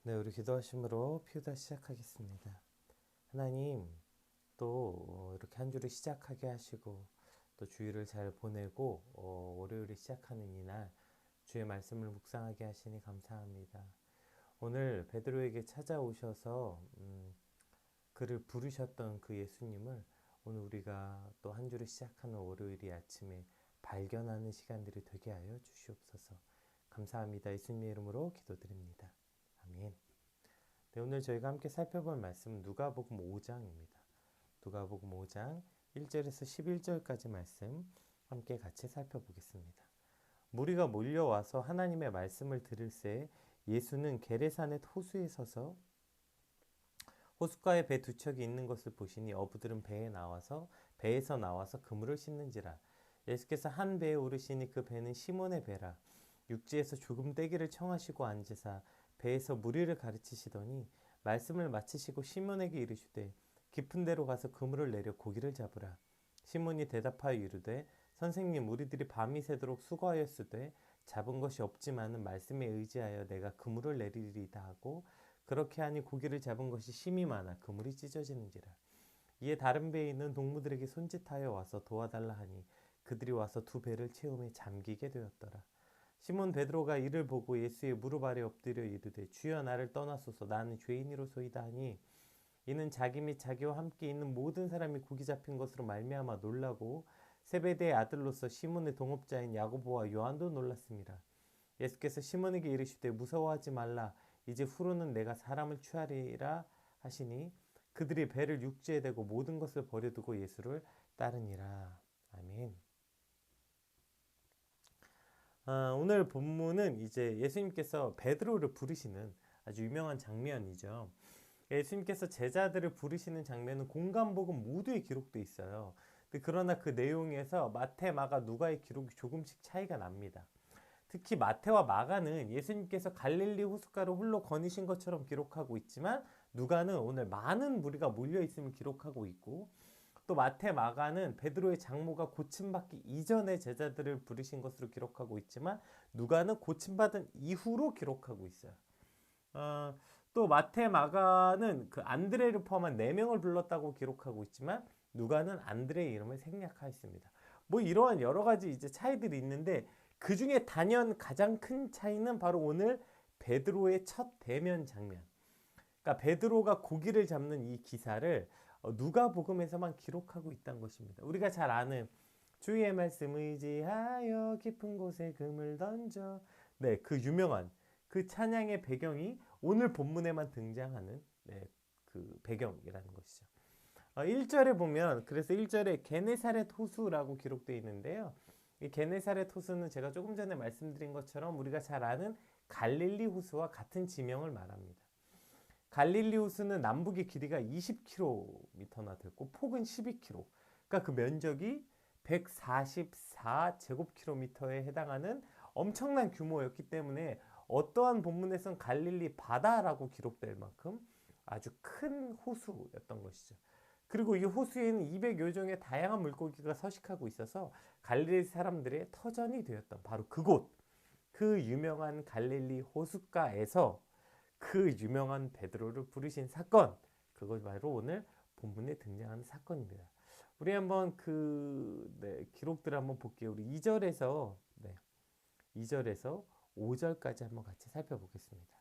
네, 우리 기도하심으로 피우다 시작하겠습니다. 하나님, 또 이렇게 한 주를 시작하게 하시고 또 주일을 잘 보내고 월요일에 시작하는 이날 주의 말씀을 묵상하게 하시니 감사합니다. 오늘 베드로에게 찾아오셔서 그를 부르셨던 그 예수님을 오늘 우리가 또 한 주를 시작하는 월요일이 아침에 발견하는 시간들이 되게 하여 주시옵소서. 감사합니다. 예수님의 이름으로 기도드립니다. 아멘. 네, 오늘 저희가 함께 살펴볼 말씀은 누가복음 5장입니다. 누가복음 5장 1절에서 11절까지 말씀 함께 같이 살펴보겠습니다. 무리가 몰려와서 하나님의 말씀을 들을새 예수는 게레사넷 호수에 서서 호숫가에 배 두 척이 있는 것을 보시니 어부들은 배에서 나와서 그물을 씻는지라. 예수께서 한 배에 오르시니 그 배는 시몬의 배라. 육지에서 조금 떼기를 청하시고 앉으사 배에서 무리를 가르치시더니 말씀을 마치시고 시몬에게 이르시되 깊은 데로 가서 그물을 내려 고기를 잡으라. 시몬이 대답하여 이르되 선생님, 우리들이 밤이 새도록 수고하였으되 잡은 것이 없지만은 말씀에 의지하여 내가 그물을 내리리이다 하고 그렇게 하니 고기를 잡은 것이 심이 많아 그물이 찢어지는지라. 이에 다른 배에 있는 동무들에게 손짓하여 와서 도와달라 하니 그들이 와서 두 배를 채우며 잠기게 되었더라. 시몬 베드로가 이를 보고 예수의 무릎 아래 엎드려 이르되 주여, 나를 떠나소서, 나는 죄인이로소이다 하니 이는 자기 및 자기와 함께 있는 모든 사람이 고기 잡힌 것으로 말미암아 놀라고 세베대의 아들로서 시몬의 동업자인 야고보와 요한도 놀랐습니다. 예수께서 시몬에게 이르시되 무서워하지 말라. 이제 후로는 내가 사람을 취하리라 하시니 그들이 배를 육지에 대고 모든 것을 버려두고 예수를 따르니라. 아멘. 오늘 본문은 이제 예수님께서 베드로를 부르시는 아주 유명한 장면이죠. 예수님께서 제자들을 부르시는 장면은 공간복음 모두에 기록되어 있어요. 그러나 그 내용에서 마태, 마가, 누가의 기록이 조금씩 차이가 납니다. 특히 마태와 마가는 예수님께서 갈릴리 호숫가를 홀로 거니신 것처럼 기록하고 있지만 누가는 오늘 많은 무리가 몰려 있음을 기록하고 있고, 또 마태, 마가는 베드로의 장모가 고침받기 이전에 제자들을 부르신 것으로 기록하고 있지만 누가는 고침받은 이후로 기록하고 있어요. 또 마태, 마가는 그 안드레를 포함한 4명을 불렀다고 기록하고 있지만 누가는 안드레의 이름을 생략하였습니다. 뭐 이러한 여러 가지 이제 차이들이 있는데 그 중에 단연 가장 큰 차이는 바로 오늘 베드로의 첫 대면 장면. 그러니까 베드로가 고기를 잡는 이 기사를 누가복음에서만 기록하고 있다는 것입니다. 우리가 잘 아는 주의 말씀 의지하여 깊은 곳에 금을 던져, 네, 그 유명한 그 찬양의 배경이 오늘 본문에만 등장하는, 네, 그 배경이라는 것이죠. 1절에 보면, 그래서 1절에 게네사렛 호수라고 기록되어 있는데요. 이 게네사렛 호수는 제가 조금 전에 말씀드린 것처럼 우리가 잘 아는 갈릴리 호수와 같은 지명을 말합니다. 갈릴리 호수는 남북의 길이가 20km나 됐고 폭은 12km. 그러니까 그 면적이 144제곱킬로미터에 해당하는 엄청난 규모였기 때문에 어떠한 본문에선 갈릴리 바다라고 기록될 만큼 아주 큰 호수였던 것이죠. 그리고 이 호수에는 200여 종의 다양한 물고기가 서식하고 있어서 갈릴리 사람들의 터전이 되었던 바로 그곳, 그 유명한 갈릴리 호숫가에서 그 유명한 베드로를 부르신 사건, 그것 바로 오늘 본문에 등장하는 사건입니다. 우리 한번 기록들을 한번 볼게요. 우리 2절에서 5절까지 한번 같이 살펴보겠습니다.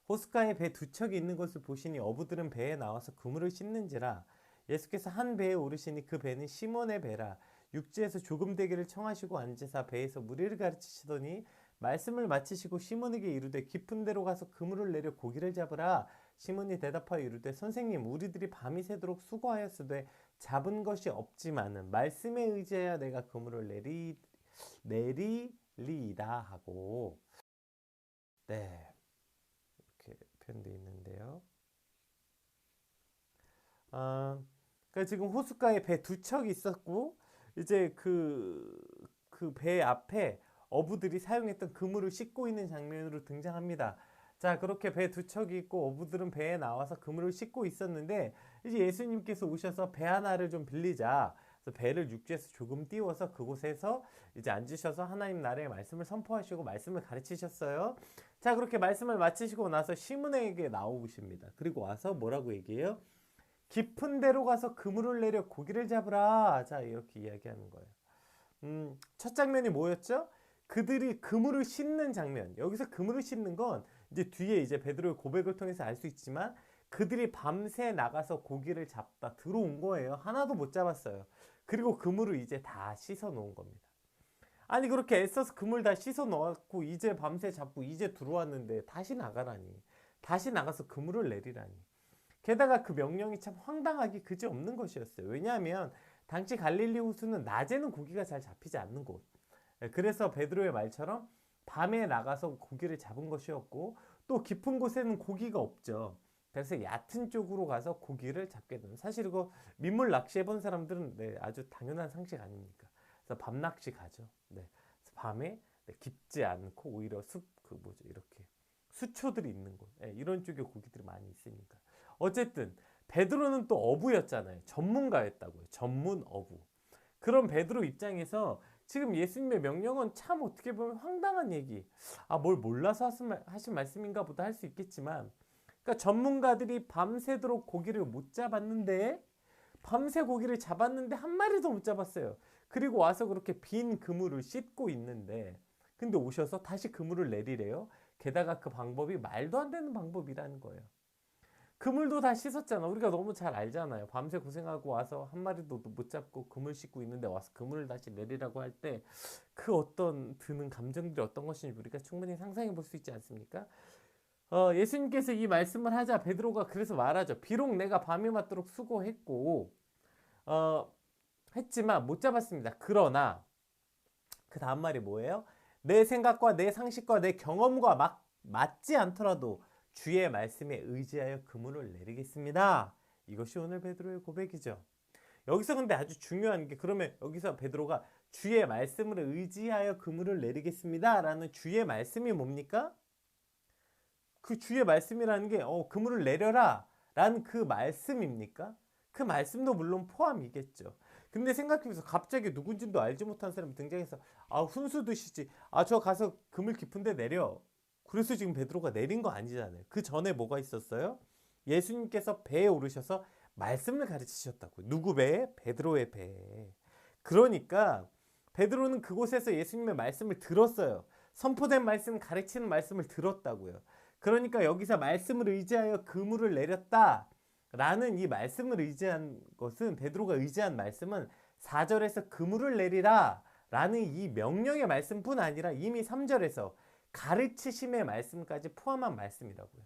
호숫가에 배 두 척이 있는 것을 보시니 어부들은 배에 나와서 그물을 씻는지라. 예수께서 한 배에 오르시니 그 배는 시몬의 배라. 육지에서 조금 되기를 청하시고 앉으사 배에서 무리를 가르치시더니 말씀을 마치시고 시몬에게 이르되 깊은 데로 가서 그물을 내려 고기를 잡으라. 시몬이 대답하여 이르되 선생님, 우리들이 밤이 새도록 수고하였으되 잡은 것이 없지만은 말씀에 의지하여 내가 그물을 내리리이다 하고, 네, 이렇게 표현되어 있는데요. 그러니까 지금 호숫가에 배 두 척이 있었고 이제 그 배 앞에 어부들이 사용했던 그물을 싣고 있는 장면으로 등장합니다. 자, 그렇게 배 두 척이 있고 어부들은 배에 나와서 그물을 싣고 있었는데 이제 예수님께서 오셔서 배 하나를 좀 빌리자. 그래서 배를 육지에서 조금 띄워서 그곳에서 이제 앉으셔서 하나님 나라의 말씀을 선포하시고 말씀을 가르치셨어요. 자, 그렇게 말씀을 마치시고 나서 시몬에게 나오십니다. 그리고 와서 뭐라고 얘기해요? 깊은 데로 가서 그물을 내려 고기를 잡으라. 자, 이렇게 이야기하는 거예요. 첫 장면이 뭐였죠? 그들이 그물을 싣는 장면. 여기서 그물을 싣는 건 이제 뒤에 이제 베드로의 고백을 통해서 알 수 있지만 그들이 밤새 나가서 고기를 잡다 들어온 거예요. 하나도 못 잡았어요. 그리고 그물을 이제 다 씻어 놓은 겁니다. 아니 그렇게 애써서 그물 다 씻어 놓았고 이제 밤새 잡고 이제 들어왔는데 다시 나가라니. 다시 나가서 그물을 내리라니. 게다가 그 명령이 참 황당하기 그지없는 것이었어요. 왜냐하면 당시 갈릴리 호수는 낮에는 고기가 잘 잡히지 않는 곳. 그래서 베드로의 말처럼 밤에 나가서 고기를 잡은 것이었고 또 깊은 곳에는 고기가 없죠. 그래서 얕은 쪽으로 가서 고기를 잡게 되는. 사실 이거 민물 낚시해 본 사람들은 네, 아주 당연한 상식 아닙니까? 그래서 밤 낚시 가죠. 네. 밤에 깊지 않고 오히려 이렇게 수초들이 있는 곳. 네, 이런 쪽에 고기들이 많이 있으니까. 어쨌든 베드로는 또 어부였잖아요. 전문가였다고요. 전문 어부. 그런 베드로 입장에서 지금 예수님의 명령은 참 어떻게 보면 황당한 얘기. 뭘 몰라서 하신 말씀인가 보다 할 수 있겠지만 그러니까 전문가들이 밤새도록 고기를 못 잡았는데 밤새 고기를 잡았는데 한 마리도 못 잡았어요. 그리고 와서 그렇게 빈 그물을 씻고 있는데 근데 오셔서 다시 그물을 내리래요. 게다가 그 방법이 말도 안 되는 방법이라는 거예요. 그물도 다 씻었잖아. 우리가 너무 잘 알잖아요. 밤새 고생하고 와서 한 마리도 못 잡고 그물 씻고 있는데 와서 그물을 다시 내리라고 할 때 그 어떤 드는 감정들이 어떤 것인지 우리가 충분히 상상해 볼 수 있지 않습니까? 예수님께서 이 말씀을 하자 베드로가 그래서 말하죠. 비록 내가 밤이 맞도록 수고했고 했지만 못 잡았습니다. 그러나 그 다음 말이 뭐예요? 내 생각과 내 상식과 내 경험과 맞지 않더라도 주의 말씀에 의지하여 그물을 내리겠습니다. 이것이 오늘 베드로의 고백이죠. 여기서 근데 아주 중요한 게 그러면 여기서 베드로가 주의 말씀을 의지하여 그물을 내리겠습니다 라는 주의 말씀이 뭡니까? 그 주의 말씀이라는 게 그물을 내려라 라는 그 말씀입니까? 그 말씀도 물론 포함이겠죠. 근데 생각해보세요. 갑자기 누군지도 알지 못한 사람이 등장해서 훈수 드시지. 저 가서 그물 깊은데 내려. 그래서 지금 베드로가 내린 거 아니잖아요. 그 전에 뭐가 있었어요? 예수님께서 배에 오르셔서 말씀을 가르치셨다고요. 누구 배에? 베드로의 배에. 그러니까 베드로는 그곳에서 예수님의 말씀을 들었어요. 선포된 말씀, 가르치는 말씀을 들었다고요. 그러니까 여기서 말씀을 의지하여 그물을 내렸다 라는 이 말씀을 의지한 것은 베드로가 의지한 말씀은 4절에서 그물을 내리라 라는 이 명령의 말씀뿐 아니라 이미 3절에서 가르치심의 말씀까지 포함한 말씀이라고요.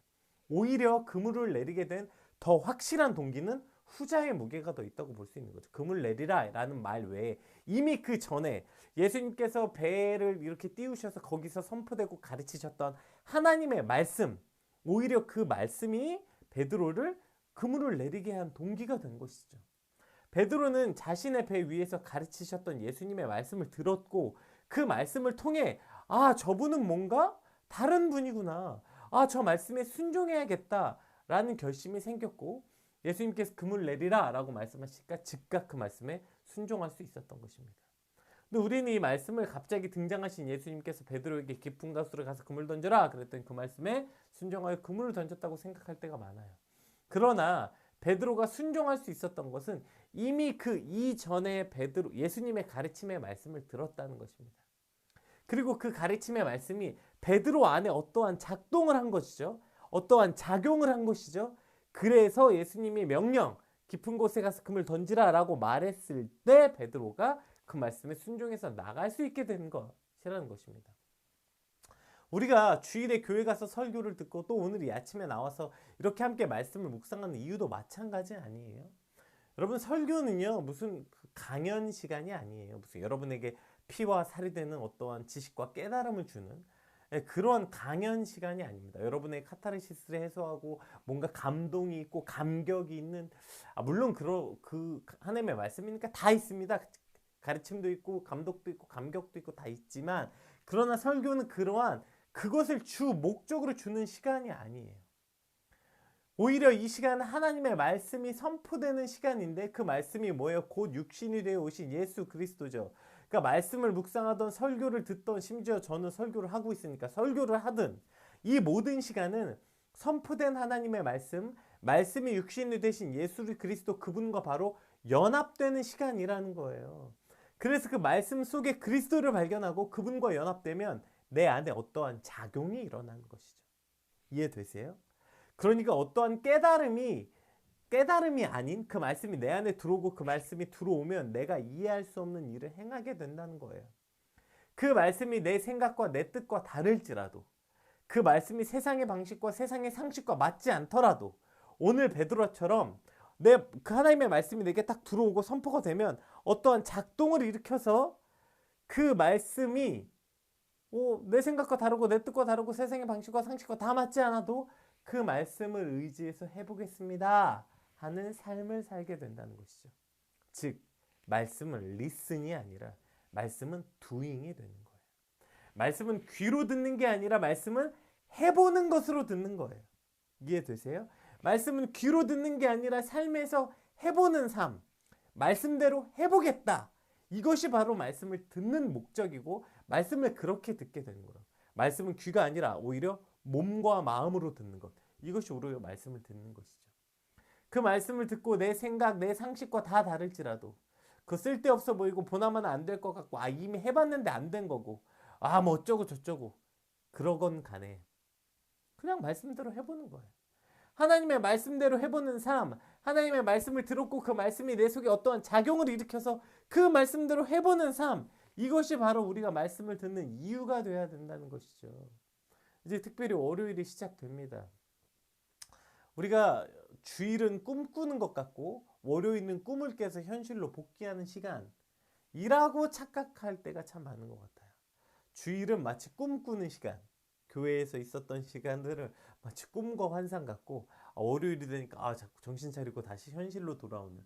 오히려 그물을 내리게 된 더 확실한 동기는 후자의 무게가 더 있다고 볼 수 있는 거죠. 그물 내리라 라는 말 외에 이미 그 전에 예수님께서 배를 이렇게 띄우셔서 거기서 선포되고 가르치셨던 하나님의 말씀, 오히려 그 말씀이 베드로를 그물을 내리게 한 동기가 된 것이죠. 베드로는 자신의 배 위에서 가르치셨던 예수님의 말씀을 들었고 그 말씀을 통해 저분은 뭔가 다른 분이구나. 저 말씀에 순종해야겠다라는 결심이 생겼고 예수님께서 그물 내리라 라고 말씀하시니까 즉각 그 말씀에 순종할 수 있었던 것입니다. 근데 우리는 이 말씀을 갑자기 등장하신 예수님께서 베드로에게 깊은 곳으로 가서 그물 던져라 그랬더니 그 말씀에 순종하여 그물을 던졌다고 생각할 때가 많아요. 그러나 베드로가 순종할 수 있었던 것은 이미 그 이전에 예수님의 가르침의 말씀을 들었다는 것입니다. 그리고 그 가르침의 말씀이 베드로 안에 어떠한 작동을 한 것이죠. 어떠한 작용을 한 것이죠. 그래서 예수님이 명령, 깊은 곳에 가서 그물 던지라 라고 말했을 때 베드로가 그 말씀에 순종해서 나갈 수 있게 된 것이라는 것입니다. 우리가 주일에 교회 가서 설교를 듣고 또 오늘 이 아침에 나와서 이렇게 함께 말씀을 묵상하는 이유도 마찬가지 아니에요? 여러분 설교는요 무슨 강연 시간이 아니에요. 무슨 여러분에게 피와 살이 되는 어떠한 지식과 깨달음을 주는 그런 강연 시간이 아닙니다. 여러분의 카타르시스를 해소하고 뭔가 감동이 있고 감격이 있는 물론 그 하나님의 말씀이니까 다 있습니다. 가르침도 있고 감독도 있고 감격도 있고 다 있지만 그러나 설교는 그러한 그것을 주 목적으로 주는 시간이 아니에요. 오히려 이 시간은 하나님의 말씀이 선포되는 시간인데 그 말씀이 뭐예요? 곧 육신이 되어 오신 예수 그리스도죠. 그러니까 말씀을 묵상하던 설교를 듣던 심지어 저는 설교를 하고 있으니까 설교를 하든 이 모든 시간은 선포된 하나님의 말씀, 말씀이 육신이 되신 예수 그리스도 그분과 바로 연합되는 시간이라는 거예요. 그래서 그 말씀 속에 그리스도를 발견하고 그분과 연합되면 내 안에 어떠한 작용이 일어나는 것이죠. 이해되세요? 그러니까 어떠한 깨달음이 아닌 그 말씀이 내 안에 들어오고 그 말씀이 들어오면 내가 이해할 수 없는 일을 행하게 된다는 거예요. 그 말씀이 내 생각과 내 뜻과 다를지라도, 그 말씀이 세상의 방식과 세상의 상식과 맞지 않더라도, 오늘 베드로처럼 그 하나님의 말씀이 내게 딱 들어오고 선포가 되면 어떠한 작동을 일으켜서 그 말씀이 내 생각과 다르고 내 뜻과 다르고 세상의 방식과 상식과 다 맞지 않아도 그 말씀을 의지해서 해보겠습니다 하는 삶을 살게 된다는 것이죠. 즉 말씀은 리슨이 아니라 말씀은 두잉이 되는 거예요. 말씀은 귀로 듣는 게 아니라 말씀은 해보는 것으로 듣는 거예요. 이해되세요? 말씀은 귀로 듣는 게 아니라 삶에서 해보는 삶, 말씀대로 해보겠다. 이것이 바로 말씀을 듣는 목적이고 말씀을 그렇게 듣게 되는 거예요. 말씀은 귀가 아니라 오히려 몸과 마음으로 듣는 것. 이것이 오히려 말씀을 듣는 것이죠. 그 말씀을 듣고 내 생각, 내 상식과 다 다를지라도 그 쓸데없어 보이고 보나마나 안 될 것 같고 이미 해봤는데 안 된 거고 뭐 어쩌고 저쩌고 그러건 간에 그냥 말씀대로 해보는 거예요. 하나님의 말씀대로 해보는 삶, 하나님의 말씀을 들었고 그 말씀이 내 속에 어떠한 작용을 일으켜서 그 말씀대로 해보는 삶, 이것이 바로 우리가 말씀을 듣는 이유가 돼야 된다는 것이죠. 이제 특별히 월요일이 시작됩니다. 우리가 주일은 꿈꾸는 것 같고 월요일은 꿈을 깨서 현실로 복귀하는 시간이라고 착각할 때가 참 많은 것 같아요. 주일은 마치 꿈꾸는 시간, 교회에서 있었던 시간들을 마치 꿈과 환상 같고 월요일이 되니까 자꾸 정신 차리고 다시 현실로 돌아오는,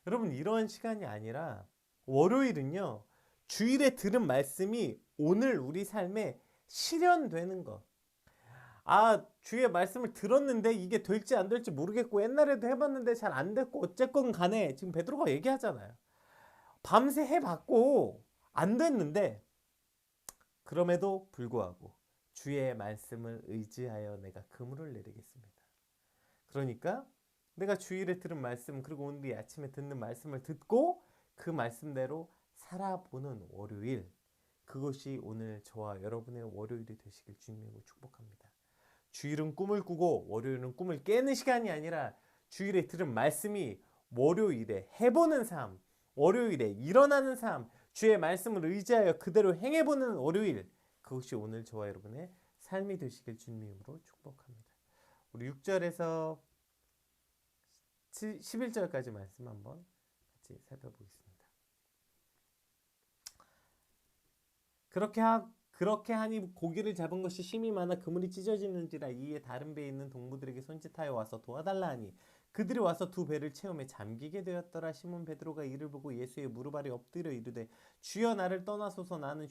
여러분 이러한 시간이 아니라 월요일은요 주일에 들은 말씀이 오늘 우리 삶에 실현되는 것. 주의 말씀을 들었는데 이게 될지 안 될지 모르겠고 옛날에도 해봤는데 잘 안 됐고 어쨌건 간에 지금 베드로가 얘기하잖아요. 밤새 해봤고 안 됐는데 그럼에도 불구하고 주의 말씀을 의지하여 내가 그물을 내리겠습니다. 그러니까 내가 주일에 들은 말씀 그리고 오늘 아침에 듣는 말씀을 듣고 그 말씀대로 살아보는 월요일, 그것이 오늘 저와 여러분의 월요일이 되시길 주님으로 축복합니다. 주일은 꿈을 꾸고 월요일은 꿈을 깨는 시간이 아니라 주일에 들은 말씀이 월요일에 해보는 삶, 월요일에 일어나는 삶, 주의 말씀을 의지하여 그대로 행해보는 월요일, 그것이 오늘 저와 여러분의 삶이 되시길 주님의 이름으로 축복합니다. 우리 6절에서 11절까지 말씀 한번 같이 살펴보겠습니다. 그렇게 하니 고기를 잡은 것이 심이 많아 그물이 찢어지는지라 이에 다른 배에 있는 동무들에게 손짓하여 와서 도와달라 하니 그들이 와서 두 배를 채우며 잠기게 되었더라. 시몬 베드로가 이를 보고 예수의 무릎 아래 엎드려 이르되 주여 나를 떠나소서 나는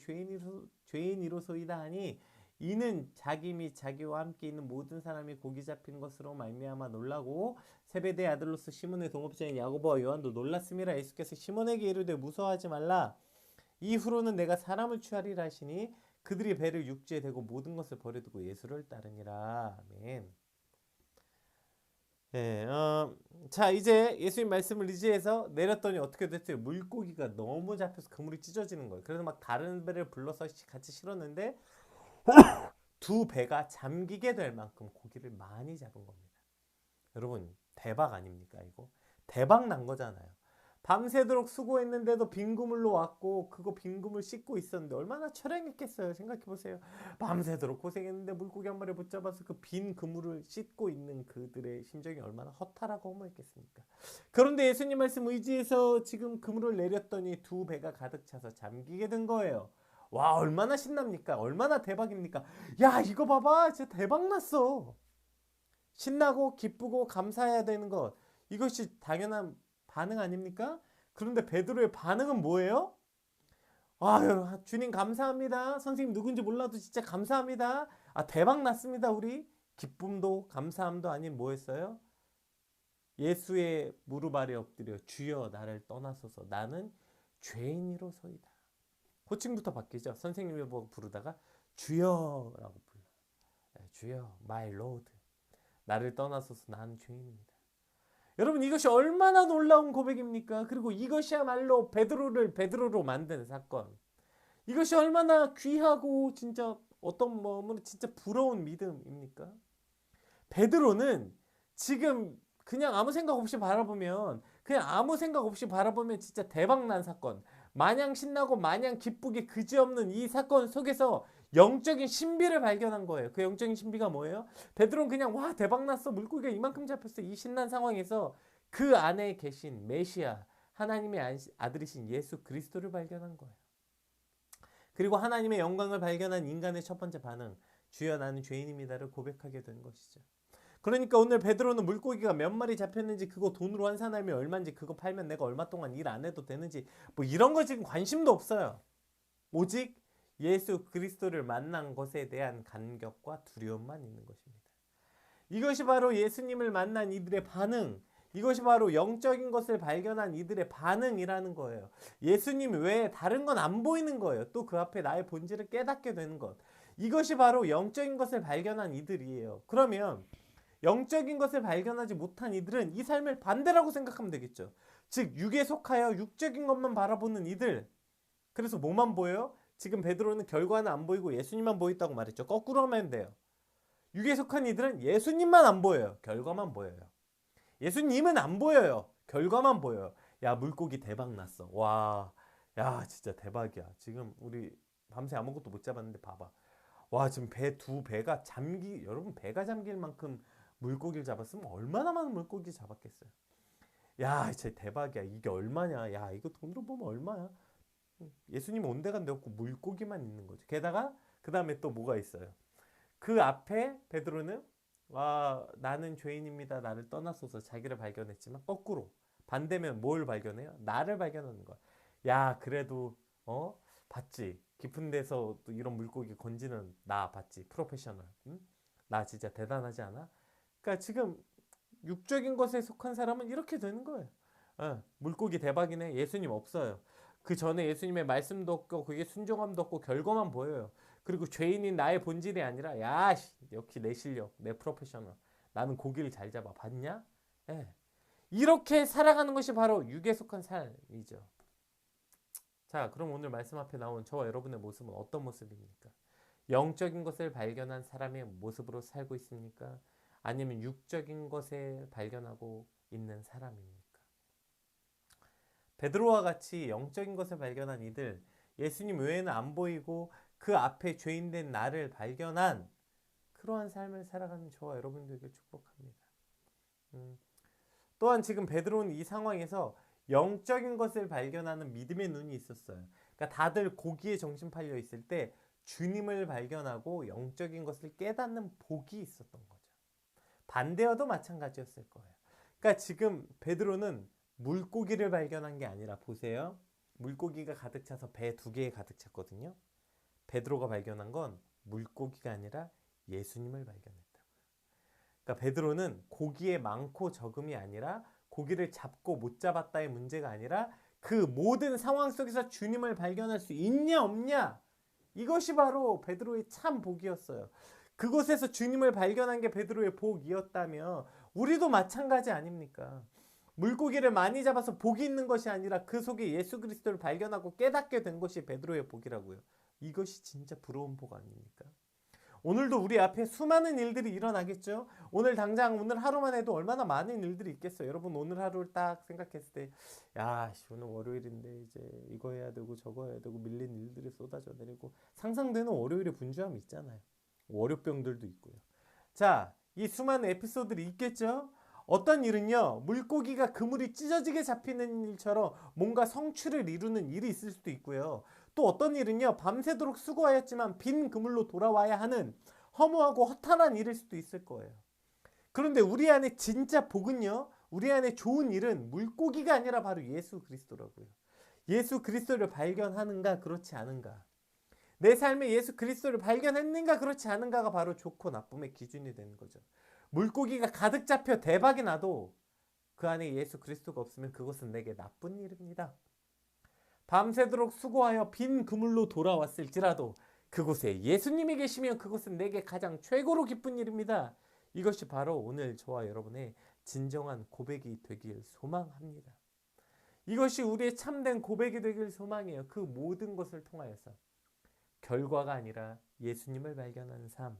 죄인이로소이다 하니 이는 자기 및 자기와 함께 있는 모든 사람이 고기 잡힌 것으로 말미암아 놀라고 세베대의 아들로서 시몬의 동업자인 야고보와 요한도 놀랐음이라. 예수께서 시몬에게 이르되 무서워하지 말라. 이후로는 내가 사람을 취하리라 하시니 그들이 배를 육지에 대고 모든 것을 버려두고 예수를 따르니라. 아멘. 자 이제 예수님 말씀을 의지해서 내렸더니 어떻게 됐어요? 물고기가 너무 잡혀서 그물이 찢어지는 거예요. 그래서 막 다른 배를 불러서 같이 실었는데 두 배가 잠기게 될 만큼 고기를 많이 잡은 겁니다. 여러분 대박 아닙니까? 이거 대박 난 거잖아요. 밤새도록 수고했는데도 빈 그물로 왔고 그거 빈 그물 씻고 있었는데 얼마나 처량했겠어요. 생각해보세요. 밤새도록 고생했는데 물고기 한 마리 붙잡아서 그 빈 그물을 씻고 있는 그들의 심정이 얼마나 허탈하고 허무했겠습니까? 그런데 예수님 말씀 의지해서 지금 그물을 내렸더니 두 배가 가득 차서 잠기게 된 거예요. 와 얼마나 신납니까? 얼마나 대박입니까? 야 이거 봐봐 진짜 대박났어. 신나고 기쁘고 감사해야 되는 것, 이것이 당연한 반응 아닙니까? 그런데 베드로의 반응은 뭐예요? 주님 감사합니다. 선생님 누군지 몰라도 진짜 감사합니다. 대박 났습니다. 우리 기쁨도 감사함도 아닌 뭐였어요? 예수의 무릎 아래 엎드려 주여 나를 떠나소서 나는 죄인이로소이다. 호칭부터 바뀌죠. 선생님을 보고 부르다가 주여라고 불러요. 주여, my Lord, 나를 떠나소서 나는 죄인입니다. 여러분, 이것이 얼마나 놀라운 고백입니까? 그리고 이것이야말로 베드로로 만든 사건. 이것이 얼마나 귀하고 진짜 어떤 마음으로 진짜 부러운 믿음입니까? 베드로는 지금 그냥 아무 생각 없이 바라보면 진짜 대박난 사건, 마냥 신나고 마냥 기쁘게 그지없는 이 사건 속에서 영적인 신비를 발견한 거예요. 그 영적인 신비가 뭐예요? 베드로는 그냥 와 대박났어, 물고기가 이만큼 잡혔어, 이 신난 상황에서 그 안에 계신 메시아, 하나님의 아들이신 예수 그리스도를 발견한 거예요. 그리고 하나님의 영광을 발견한 인간의 첫 번째 반응, 주여 나는 죄인입니다를 고백하게 된 것이죠. 그러니까 오늘 베드로는 물고기가 몇 마리 잡혔는지, 그거 돈으로 환산하면 얼마인지, 그거 팔면 내가 얼마 동안 일 안 해도 되는지, 뭐 이런 거 지금 관심도 없어요. 오직 예수 그리스도를 만난 것에 대한 감격과 두려움만 있는 것입니다. 이것이 바로 예수님을 만난 이들의 반응, 이것이 바로 영적인 것을 발견한 이들의 반응이라는 거예요. 예수님 외에 다른 건 안 보이는 거예요. 또 그 앞에 나의 본질을 깨닫게 되는 것. 이것이 바로 영적인 것을 발견한 이들이에요. 그러면 영적인 것을 발견하지 못한 이들은 이 삶을 반대라고 생각하면 되겠죠. 즉 육에 속하여 육적인 것만 바라보는 이들. 그래서 뭐만 보여요? 지금 베드로는 결과는 안 보이고 예수님만 보였다고 말했죠. 거꾸로 하면 돼요. 육에 속한 이들은 예수님만 안 보여요. 결과만 보여요. 예수님은 안 보여요. 결과만 보여요. 야, 물고기 대박 났어. 와, 야, 진짜 대박이야. 지금 우리 밤새 아무것도 못 잡았는데 봐봐. 와, 지금 두 배가 여러분 배가 잠길 만큼 물고기를 잡았으면 얼마나 많은 물고기 잡았겠어요. 야, 진짜 대박이야. 이게 얼마냐. 야, 이거 돈으로 보면 얼마야. 예수님 온데간데 없고 물고기만 있는 거죠. 게다가 그 다음에 또 뭐가 있어요. 그 앞에 베드로는 와 나는 죄인입니다, 나를 떠나소서, 자기를 발견했지만 거꾸로 반대면 뭘 발견해요? 나를 발견하는 거야. 야, 그래도 봤지, 깊은 데서 또 이런 물고기 건지는 나 봤지, 프로페셔널. 응? 나 진짜 대단하지 않아? 그러니까 지금 육적인 것에 속한 사람은 이렇게 되는 거예요. 물고기 대박이네, 예수님 없어요. 그 전에 예수님의 말씀도 없고 그게 순종함도 없고 결과만 보여요. 그리고 죄인인 나의 본질이 아니라 야 역시 내 실력, 내 프로페셔널, 나는 고기를 잘 잡아, 봤냐? 예. 이렇게 살아가는 것이 바로 육에 속한 삶이죠. 자, 그럼 오늘 말씀 앞에 나온 저와 여러분의 모습은 어떤 모습입니까? 영적인 것을 발견한 사람의 모습으로 살고 있습니까? 아니면 육적인 것을 발견하고 있는 사람입니까? 베드로와 같이 영적인 것을 발견한 이들, 예수님 외에는 안 보이고 그 앞에 죄인된 나를 발견한 그러한 삶을 살아가는 저와 여러분들에게 축복합니다. 또한 지금 베드로는 이 상황에서 영적인 것을 발견하는 믿음의 눈이 있었어요. 그러니까 다들 고기에 정신 팔려 있을 때 주님을 발견하고 영적인 것을 깨닫는 복이 있었던 거죠. 반대여도 마찬가지였을 거예요. 그러니까 지금 베드로는 물고기를 발견한 게 아니라, 보세요. 물고기가 가득 차서 배 2개에 가득 찼거든요. 베드로가 발견한 건 물고기가 아니라 예수님을 발견했다고요. 그러니까 베드로는 고기의 많고 적음이 아니라, 고기를 잡고 못 잡았다의 문제가 아니라, 그 모든 상황 속에서 주님을 발견할 수 있냐 없냐, 이것이 바로 베드로의 참 복이었어요. 그곳에서 주님을 발견한 게 베드로의 복이었다면 우리도 마찬가지 아닙니까? 물고기를 많이 잡아서 복이 있는 것이 아니라 그 속에 예수 그리스도를 발견하고 깨닫게 된 것이 베드로의 복이라고요. 이것이 진짜 부러운 복 아닙니까? 오늘도 우리 앞에 수많은 일들이 일어나겠죠. 오늘 당장 오늘 하루만 해도 얼마나 많은 일들이 있겠어요. 여러분 오늘 하루를 딱 생각했을 때 야, 오늘 월요일인데 이제 이거 해야 되고 저거 해야 되고 밀린 일들이 쏟아져 내리고, 상상되는 월요일의 분주함이 있잖아요. 월요병들도 있고요. 자, 이 수많은 에피소드들이 있겠죠. 어떤 일은요, 물고기가 그물이 찢어지게 잡히는 일처럼 뭔가 성취를 이루는 일이 있을 수도 있고요. 또 어떤 일은요, 밤새도록 수고하였지만 빈 그물로 돌아와야 하는 허무하고 허탈한 일일 수도 있을 거예요. 그런데 우리 안에 진짜 복은요, 우리 안에 좋은 일은 물고기가 아니라 바로 예수 그리스도라고요. 예수 그리스도를 발견하는가 그렇지 않은가, 내 삶에 예수 그리스도를 발견했는가 그렇지 않은가가 바로 좋고 나쁨의 기준이 되는 거죠. 물고기가 가득 잡혀 대박이 나도 그 안에 예수 그리스도가 없으면 그것은 내게 나쁜 일입니다. 밤새도록 수고하여 빈 그물로 돌아왔을지라도 그곳에 예수님이 계시면 그것은 내게 가장 최고로 기쁜 일입니다. 이것이 바로 오늘 저와 여러분의 진정한 고백이 되길 소망합니다. 이것이 우리의 참된 고백이 되길 소망해요. 그 모든 것을 통하여서 결과가 아니라 예수님을 발견하는 삶,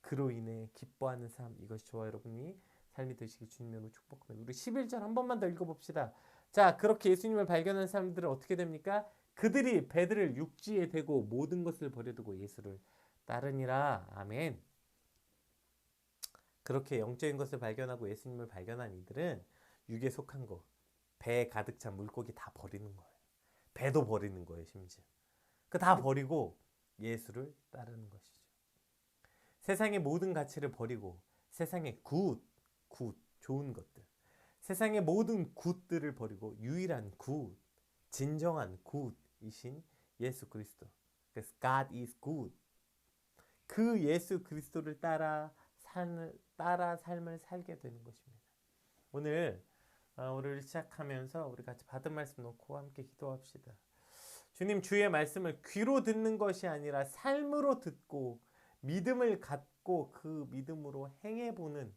그로 인해 기뻐하는 삶, 이것이 저와 여러분이 삶이 되시길 주님으로 축복합니다. 우리 11절 한 번만 더 읽어봅시다. 자, 그렇게 예수님을 발견한 사람들은 어떻게 됩니까? 그들이 배들을 육지에 대고 모든 것을 버려두고 예수를 따르니라. 아멘. 그렇게 영적인 것을 발견하고 예수님을 발견한 이들은 육에 속한 것, 배에 가득 찬 물고기 다 버리는 거예요. 배도 버리는 거예요, 심지어. 그 다 버리고 예수를 따르는 것이죠. 세상의 모든 가치를 버리고 세상의 좋은 것들, 세상의 모든 굿들을 버리고 유일한 굿, 진정한 굿이신 예수 그리스도. 그래서 God is good. 그 예수 그리스도를 따라 삶을 살게 되는 것입니다. 오늘 시작하면서 우리 같이 받은 말씀 놓고 함께 기도합시다. 주님, 주의 말씀을 귀로 듣는 것이 아니라 삶으로 듣고 믿음을 갖고 그 믿음으로 행해보는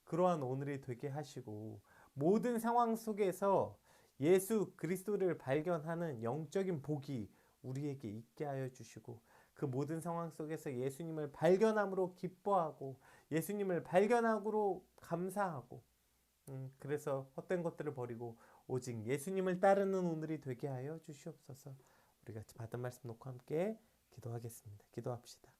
그러한 오늘이 되게 하시고, 모든 상황 속에서 예수 그리스도를 발견하는 영적인 복이 우리에게 있게 하여 주시고, 그 모든 상황 속에서 예수님을 발견함으로 기뻐하고 예수님을 발견함으로 감사하고, 그래서 헛된 것들을 버리고 오직 예수님을 따르는 오늘이 되게 하여 주시옵소서. 우리 같이 받은 말씀 놓고 함께 기도하겠습니다. 기도합시다.